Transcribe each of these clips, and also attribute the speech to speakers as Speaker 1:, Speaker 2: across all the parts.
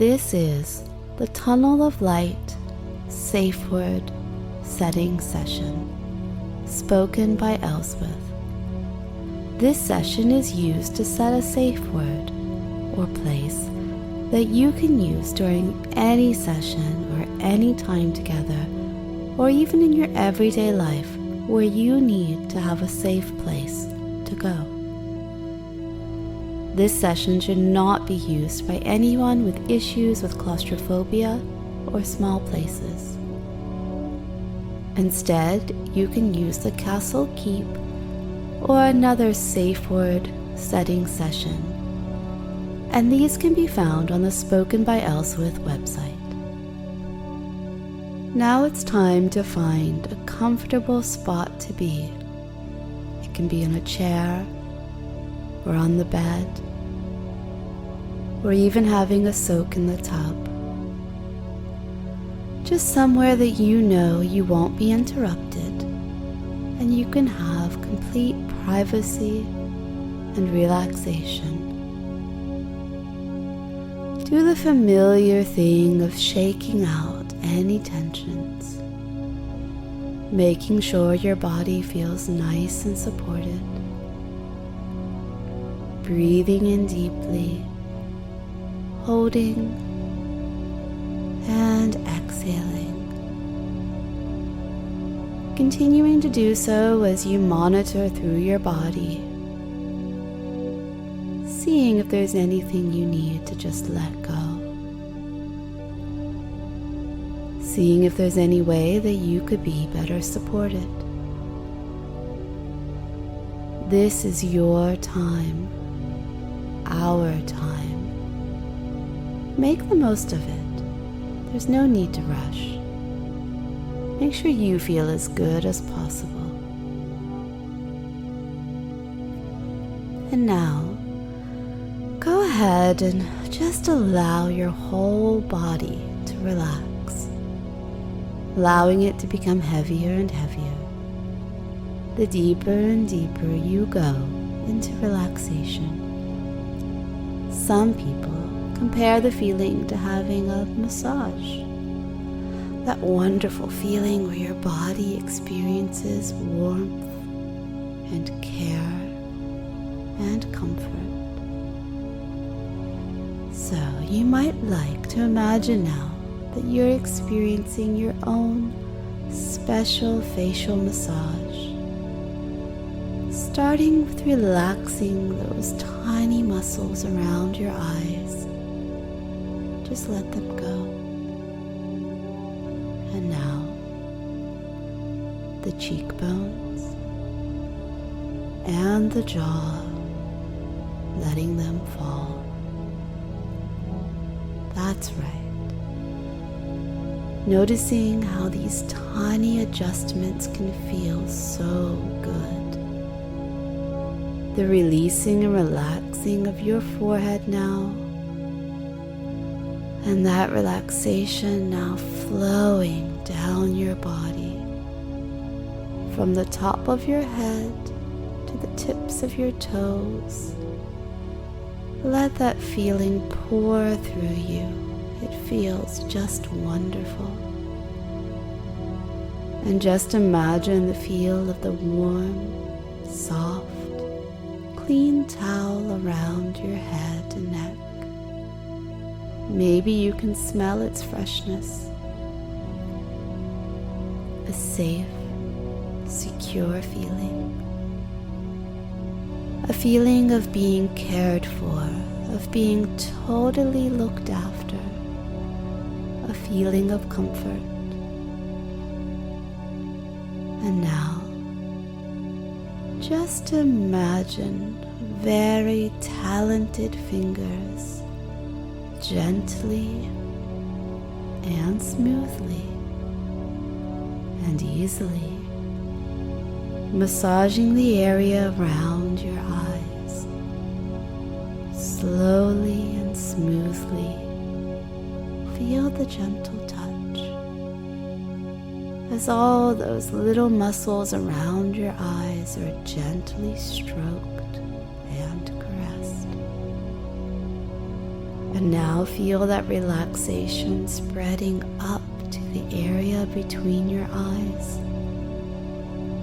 Speaker 1: This is the Tunnel of Light Safeword setting session, spoken by Elswyth. This session is used to set a safe word or place that you can use during any session or any time together, or even in your everyday life where you need to have a safe place to go. This session should not be used by anyone with issues with claustrophobia or small places. Instead, you can use the Castle Keep or another safe word setting session, and these can be found on the Spoken by Elswyth website. Now it's time to find a comfortable spot to be. It can be in a chair, or on the bed, or even having a soak in the tub. Just somewhere that you know you won't be interrupted and you can have complete privacy and relaxation. Do the familiar thing of shaking out any tensions, making sure your body feels nice and supported. Breathing in deeply, holding and exhaling. Continuing to do so as you monitor through your body, seeing if there's anything you need to just let go. Seeing if there's any way that you could be better supported. This is your time, our time. Make the most of it. There's no need to rush. Make sure you feel as good as possible. And now, go ahead and just allow your whole body to relax, allowing it to become heavier and heavier. The deeper and deeper you go into relaxation. Some people compare the feeling to having a massage. That wonderful feeling where your body experiences warmth and care and comfort. So you might like to imagine now that you're experiencing your own special facial massage, starting with relaxing those tiny muscles around your eyes. Just let them go. And now, the cheekbones and the jaw, letting them fall. That's right. Noticing how these tiny adjustments can feel so good. The releasing and relaxing of your forehead now, and that relaxation now flowing down your body, from the top of your head to the tips of your toes. Let that feeling pour through you. It feels just wonderful. And just imagine the feel of the warm, soft, clean towel around your head and neck. Maybe you can smell its freshness. A safe, secure feeling. A feeling of being cared for, of being totally looked after. A feeling of comfort. And now, just imagine very talented fingers gently and smoothly and easily massaging the area around your eyes, slowly and smoothly. Feel the gentle touch as all those little muscles around your eyes are gently stroked and caressed. And now feel that relaxation spreading up to the area between your eyes.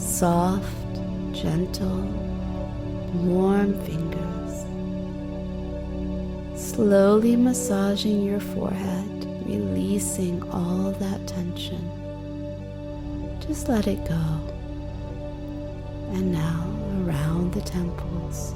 Speaker 1: Soft, gentle, warm fingers. Slowly massaging your forehead, releasing all that tension. Just let it go. And now around the temples,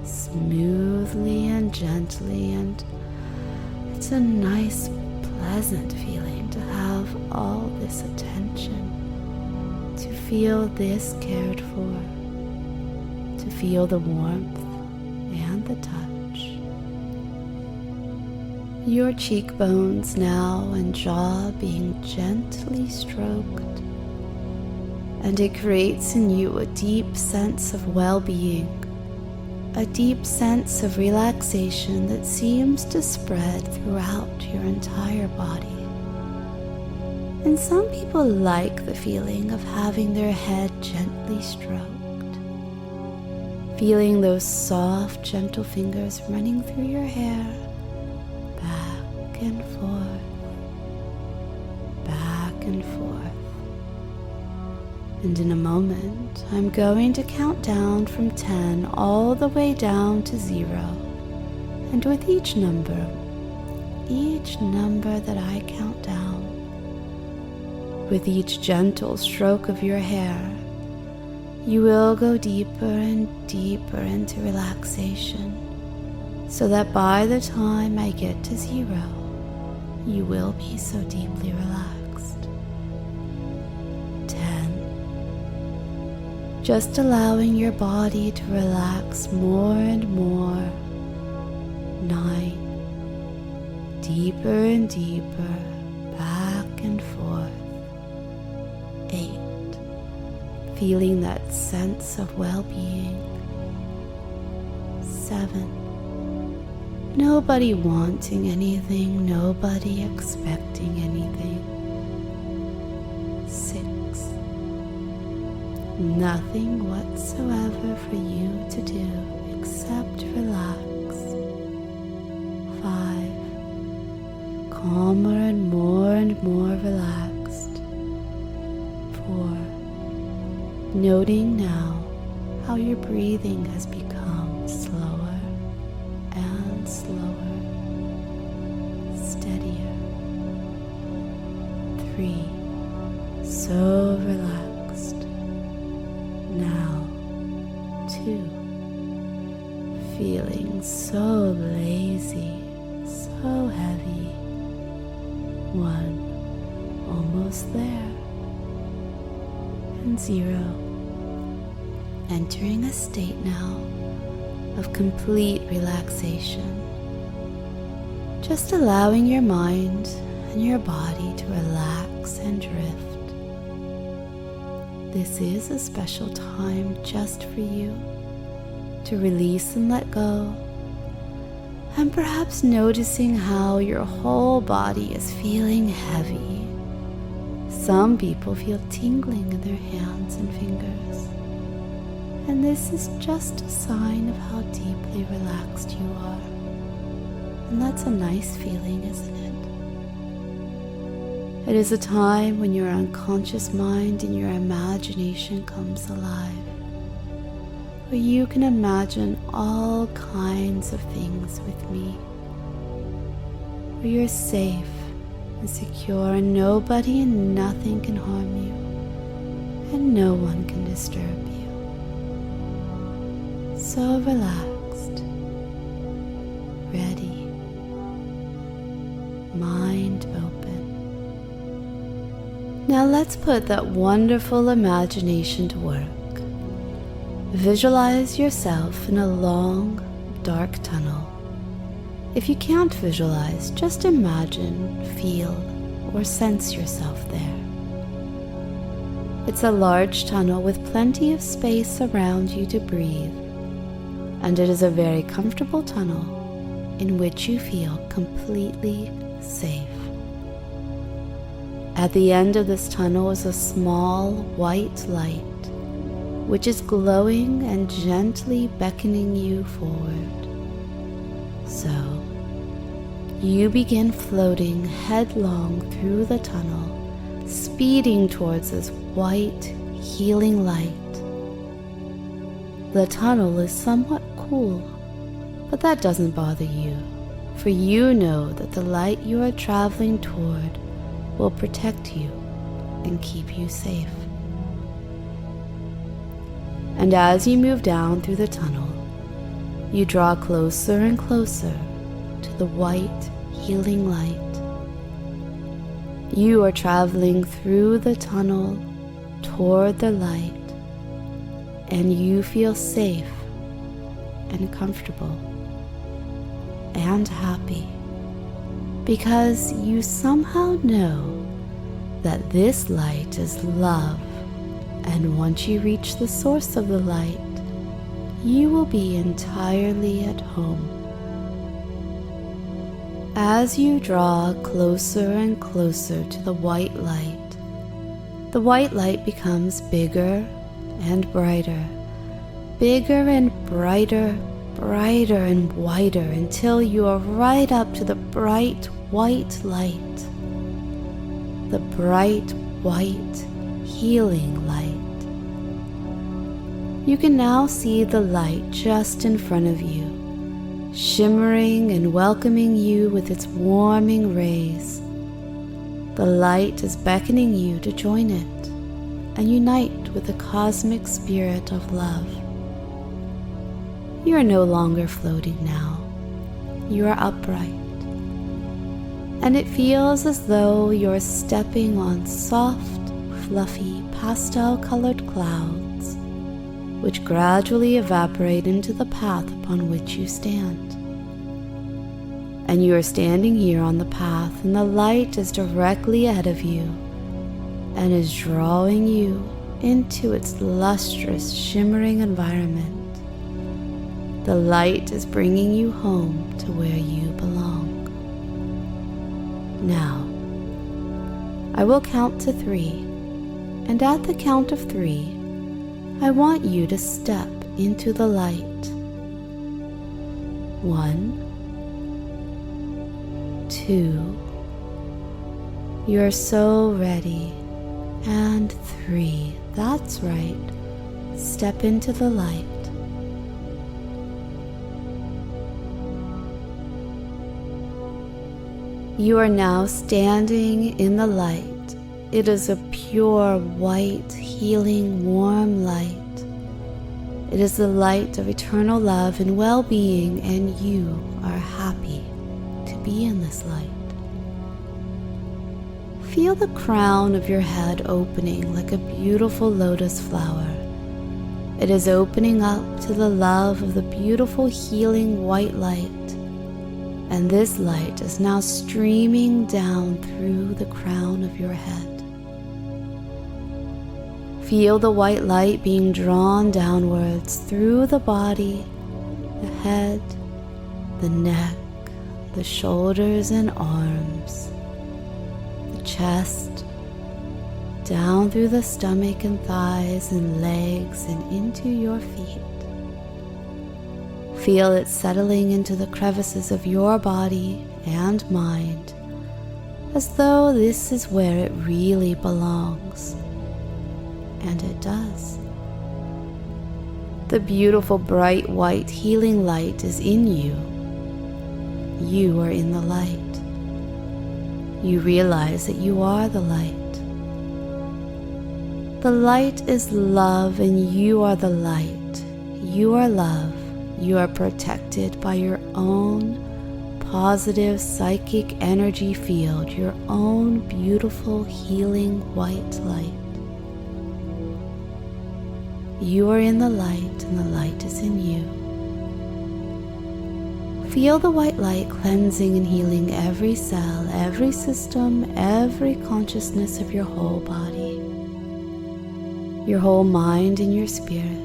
Speaker 1: smoothly and gently, and it's a nice, pleasant feeling to have all this attention, to feel this cared for, to feel the warmth and the touch. Your cheekbones now and jaw being gently stroked, and it creates in you a deep sense of well-being, a deep sense of relaxation that seems to spread throughout your entire body. And some people like the feeling of having their head gently stroked, feeling those soft, gentle fingers running through your hair, back and forth, back and forth. And in a moment, I'm going to count down from 10 all the way down to 0. And with each number that I count down, with each gentle stroke of your hair, you will go deeper and deeper into relaxation, so that by the time I get to 0, you will be so deeply relaxed. 10. Just allowing your body to relax more and more. 9. Deeper and deeper, back and forth. 8. Feeling that sense of well-being. 7. Nobody wanting anything, nobody expecting anything. 6. Nothing whatsoever for you to do except relax. 5. Calmer and more relaxed. 4. Noting now how your breathing has become slower and slower, steadier. 3. So relaxed. Now, 2. Feeling so lazy, so heavy. 1. Almost there. And 0. Entering a state now of complete relaxation. Just allowing your mind and your body to relax and drift. This is a special time just for you to release and let go, and perhaps noticing how your whole body is feeling heavy. Some people feel tingling in their hands and fingers, and this is just a sign of how deeply relaxed you are. And that's a nice feeling, isn't it? It is a time when your unconscious mind and your imagination comes alive, where you can imagine all kinds of things with me, where you're safe and secure and nobody and nothing can harm you, and no one can disturb you. So relaxed, ready, mind open. Now let's put that wonderful imagination to work. Visualize yourself in a long, dark tunnel. If you can't visualize, just imagine, feel, or sense yourself there. It's a large tunnel with plenty of space around you to breathe, and it is a very comfortable tunnel in which you feel completely safe. At the end of this tunnel is a small white light, which is glowing and gently beckoning you forward. So, you begin floating headlong through the tunnel, speeding towards this white, healing light. The tunnel is somewhat cool, but that doesn't bother you, for you know that the light you are traveling toward will protect you and keep you safe. And as you move down through the tunnel, you draw closer and closer to the white, healing light. You are traveling through the tunnel toward the light, and you feel safe and comfortable and happy because you somehow know that this light is love, and once you reach the source of the light, you will be entirely at home. As you draw closer and closer to the white light becomes bigger and brighter, bigger and brighter, brighter and wider until you are right up to the bright white light, the bright white healing light. You can now see the light just in front of you, shimmering and welcoming you with its warming rays. The light is beckoning you to join it and unite with the cosmic spirit of love. You are no longer floating now. You are upright, and it feels as though you're stepping on soft, fluffy, pastel-colored clouds, which gradually evaporate into the path upon which you stand. And you are standing here on the path, and the light is directly ahead of you and is drawing you into its lustrous, shimmering environment. The light is bringing you home to where you belong. Now, I will count to 3, and at the count of 3, I want you to step into the light. 1, 2, you're so ready, and 3, that's right, step into the light. You are now standing in the light. It is a pure, white, healing, warm light. It is the light of eternal love and well-being, and you are happy to be in this light. Feel the crown of your head opening like a beautiful lotus flower. It is opening up to the love of the beautiful, healing white light. And this light is now streaming down through the crown of your head. Feel the white light being drawn downwards through the body, the head, the neck, the shoulders and arms, the chest, down through the stomach and thighs and legs and into your feet. Feel it settling into the crevices of your body and mind, as though this is where it really belongs. And it does. The beautiful, bright, white, healing light is in you. You are in the light. You realize that you are the light. The light is love, and you are the light. You are love. You are protected by your own positive psychic energy field, your own beautiful healing white light. You are in the light, and the light is in you. Feel the white light cleansing and healing every cell, every system, every consciousness of your whole body, your whole mind and your spirit.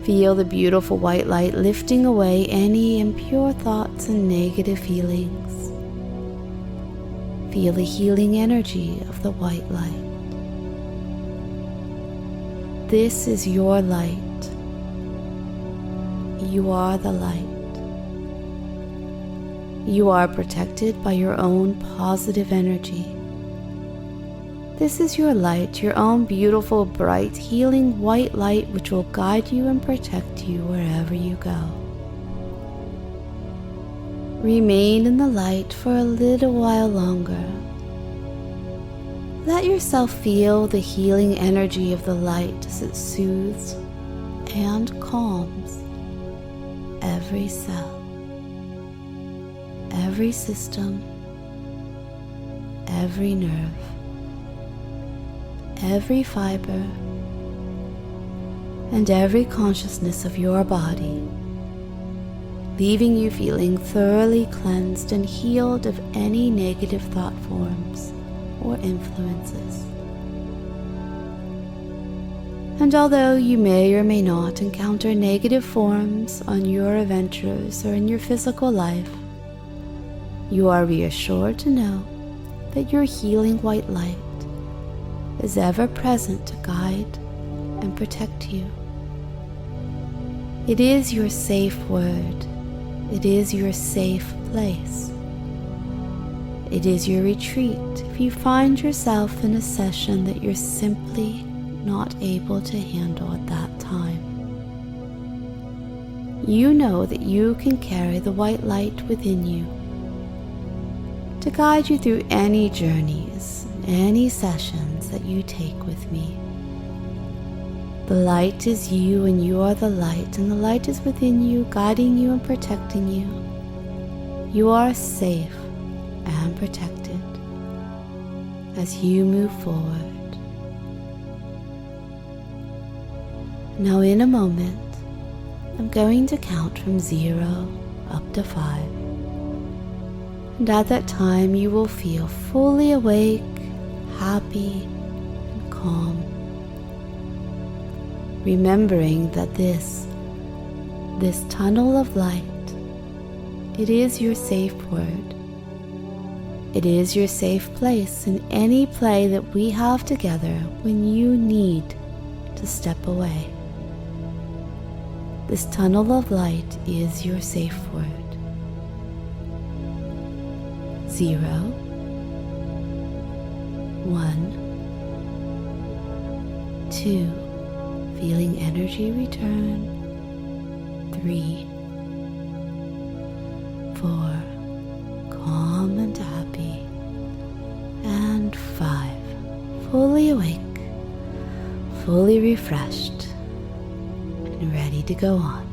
Speaker 1: Feel the beautiful white light lifting away any impure thoughts and negative feelings. Feel the healing energy of the white light. This is your light. You are the light. You are protected by your own positive energy. This is your light, your own beautiful, bright, healing white light which will guide you and protect you wherever you go. Remain in the light for a little while longer. Let yourself feel the healing energy of the light as it soothes and calms every cell, every system, every nerve, every fiber, and every consciousness of your body, leaving you feeling thoroughly cleansed and healed of any negative thought forms or influences. And although you may or may not encounter negative forms on your adventures or in your physical life, you are reassured to know that your healing white light is ever present to guide and protect you. It is your safe word. It is your safe place. It is your retreat if you find yourself in a session that you're simply not able to handle at that time. You know that you can carry the white light within you to guide you through any journeys, any sessions that you take with me. The light is you and you are the light, and the light is within you, guiding you and protecting you. You are safe and protected as you move forward. Now in a moment, I'm going to count from 0 up to 5. And at that time you will feel fully awake, happy, and calm. Remembering that this tunnel of light, it is your safe word. It is your safe place in any play that we have together when you need to step away. This tunnel of light is your safe word. 0, 1, 2, feeling energy return. 3, 4, calm and happy. And 5, fully awake, fully refreshed, and ready to go on.